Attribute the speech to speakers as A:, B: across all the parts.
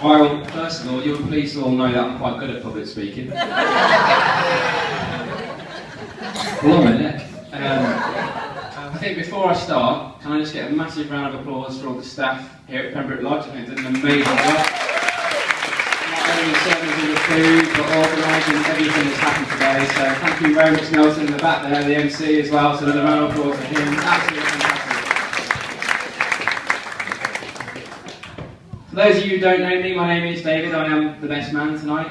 A: Well, first of all, you'll please all know that I'm quite good at public speaking. Blimey, Nick. I think before I start, can I just get a massive round of applause for all the staff here at Pembroke Lodge? I think they've done an amazing job. Not only serving the food, but organising everything that's happened today. So thank you very much, Nelson, in the back there, the MC as well. So another round of applause for him. Absolutely fantastic. For those of you who don't know me, my name is David. I am the best man tonight.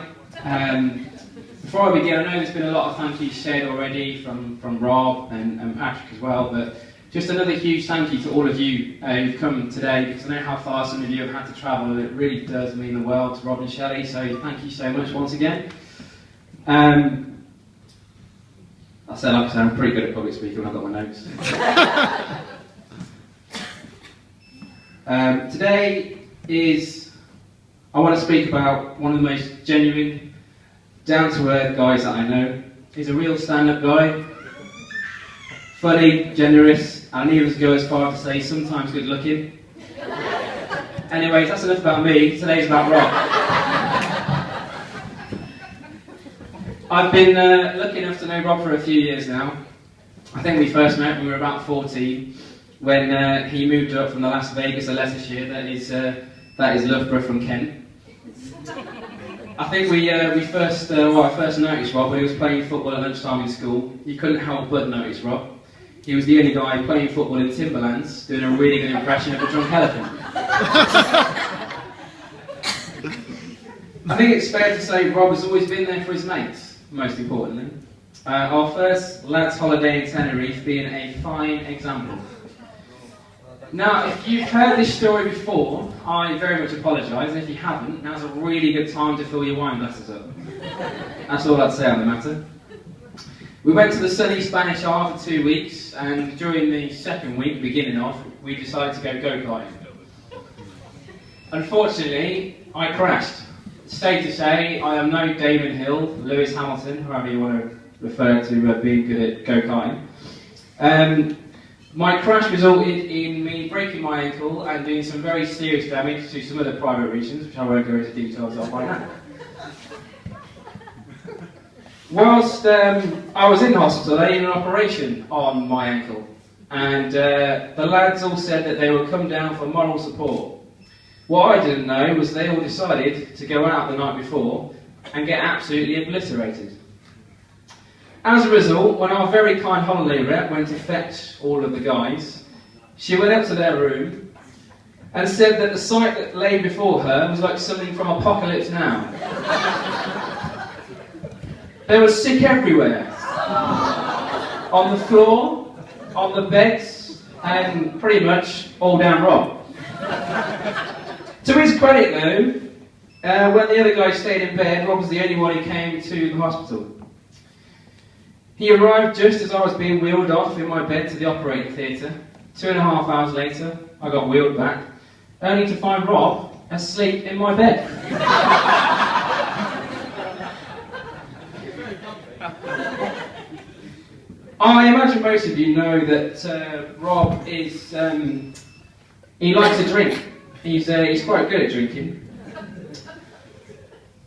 A: Before I begin, I know there's been a lot of thank yous said already from Rob and Patrick as well, but just another huge thank you to all of you who've come today, because I know how far some of you have had to travel, and it really does mean the world to Rob and Shelley, so thank you so much once again. I said, like I said, I'm pretty good at public speaking when I've got my notes. Today I want to speak about one of the most genuine, down-to-earth guys that I know. He's a real stand-up guy, funny, generous, and I'd even go as far to say sometimes good-looking. Anyways, that's enough about me. Today's about Rob. I've been lucky enough to know Rob for a few years now. I think we first met when we were about 14, when he moved up from the Las Vegas of Leicestershire, that is Loughborough from Kent. I think I first noticed Rob when he was playing football at lunchtime in school. You couldn't help but notice Rob. He was the only guy playing football in Timberlands, doing a really good impression of a drunk elephant. I think it's fair to say Rob has always been there for his mates, most importantly. Our first lads' holiday in Tenerife being a fine example. Now, if you've heard this story before, I very much apologise, and if you haven't, now's a really good time to fill your wine glasses up. That's all I'd say on the matter. We went to the sunny Spanish Isles for 2 weeks, and during the second week, beginning off, we decided to go-karting. Unfortunately, I crashed. Safe to say, I am no Damon Hill, Lewis Hamilton, however you want to refer to being good at go-karting. My crash resulted in me breaking my ankle and doing some very serious damage to some other private regions, which I won't go into details of right now. Whilst I was in hospital, they did an operation on my ankle, and the lads all said that they would come down for moral support. What I didn't know was they all decided to go out the night before and get absolutely obliterated. As a result, when our very kind holiday rep went to fetch all of the guys, she went up to their room and said that the sight that lay before her was like something from Apocalypse Now. There was sick everywhere. On the floor, on the beds, and pretty much all down Rob. To his credit though, when the other guys stayed in bed, Rob was the only one who came to the hospital. He arrived just as I was being wheeled off in my bed to the operating theatre. 2.5 hours later, I got wheeled back, only to find Rob asleep in my bed. I imagine most of you know that Rob is, he likes to drink. He's quite good at drinking.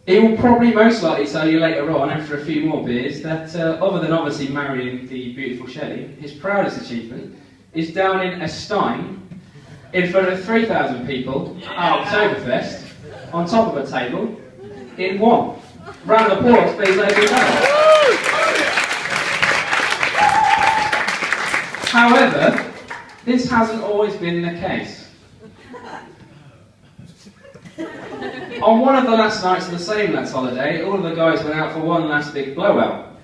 A: He will probably most likely tell you later on, after a few more beers, that other than obviously marrying the beautiful Shelley, his proudest achievement is down in a stein in front of 3,000 people at Oktoberfest on top of a table in one. Round of applause, please, ladies and gentlemen. However, this hasn't always been the case. On one of the last nights of the same lads' holiday, all of the guys went out for one last big blowout.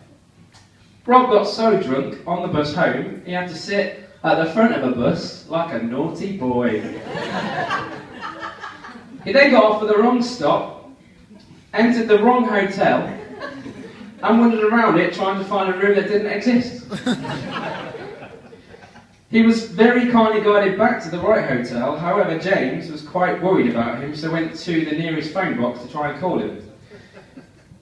A: Rob got so drunk on the bus home, he had to sit at the front of a bus like a naughty boy. He then got off at the wrong stop, entered the wrong hotel, and wandered around it trying to find a room that didn't exist. He was very kindly guided back to the right hotel, however James was quite worried about him, so went to the nearest phone box to try and call him.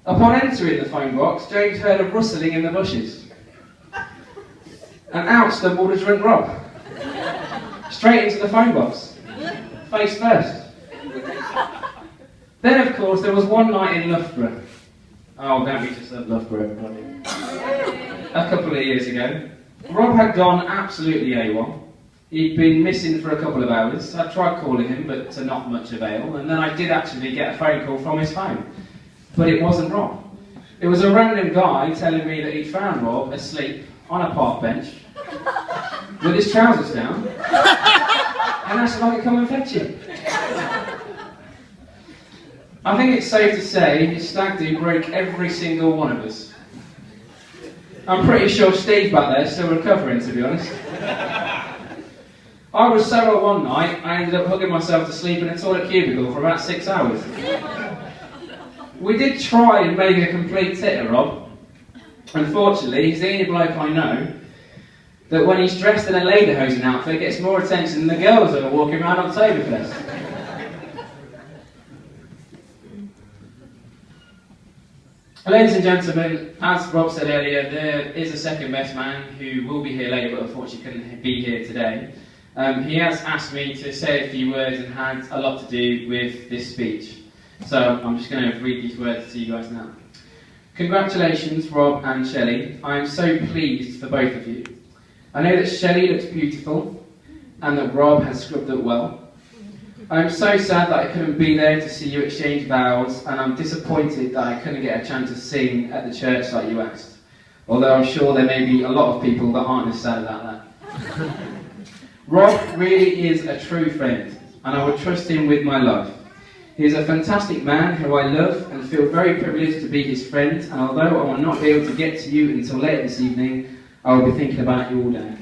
A: Upon entering the phone box, James heard a rustling in the bushes. And out stumbled a drunk Rob. Straight into the phone box. Face first. Then, of course, there was one night in Loughborough. Oh, don't be just at Loughborough, everybody. A couple of years ago. Rob had gone absolutely AWOL. He'd been missing for a couple of hours. I tried calling him, but to not much avail. And then I did actually get a phone call from his phone. But it wasn't Rob. It was a random guy telling me that he'd found Rob asleep on a park bench with his trousers down and asked if I could come and fetch him. I think it's safe to say his stag do broke every single one of us. I'm pretty sure Steve back there is still recovering, to be honest. I was so ill one night, I ended up hugging myself to sleep in a toilet cubicle for about 6 hours. We did try and make a complete tit of Rob. Unfortunately, he's the only bloke I know that when he's dressed in a lederhosen outfit gets more attention than the girls that are walking around Oktoberfest. Ladies and gentlemen, as Rob said earlier, there is a second best man who will be here later but unfortunately couldn't be here today. He has asked me to say a few words and had a lot to do with this speech. So I'm just going to read these words to you guys now. Congratulations, Rob and Shelley. I am so pleased for both of you. I know that Shelley looks beautiful and that Rob has scrubbed up well. I am so sad that I couldn't be there to see you exchange vows, and I'm disappointed that I couldn't get a chance to sing at the church like you asked. Although I'm sure there may be a lot of people that aren't as sad about that. Rob really is a true friend, and I would trust him with my life. He is a fantastic man who I love and feel very privileged to be his friend, and although I will not be able to get to you until later this evening, I will be thinking about you all day.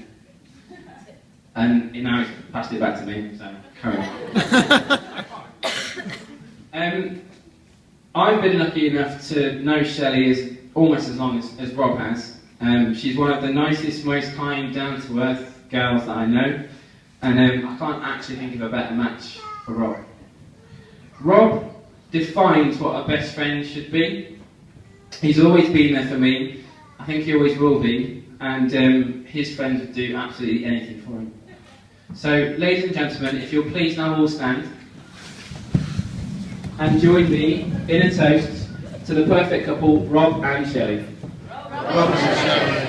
A: And now he's passed it back to me, so carry on. I've been lucky enough to know Shelley as almost as long as Rob has. She's one of the nicest, most kind, down-to-earth girls that I know, and I can't actually think of a better match for Rob. Rob defines what a best friend should be. He's always been there for me. I think he always will be, and his friends would do absolutely anything for him. So, ladies and gentlemen, if you'll please now all stand and join me in a toast to the perfect couple, Rob and Shelley. Rob and Shelley.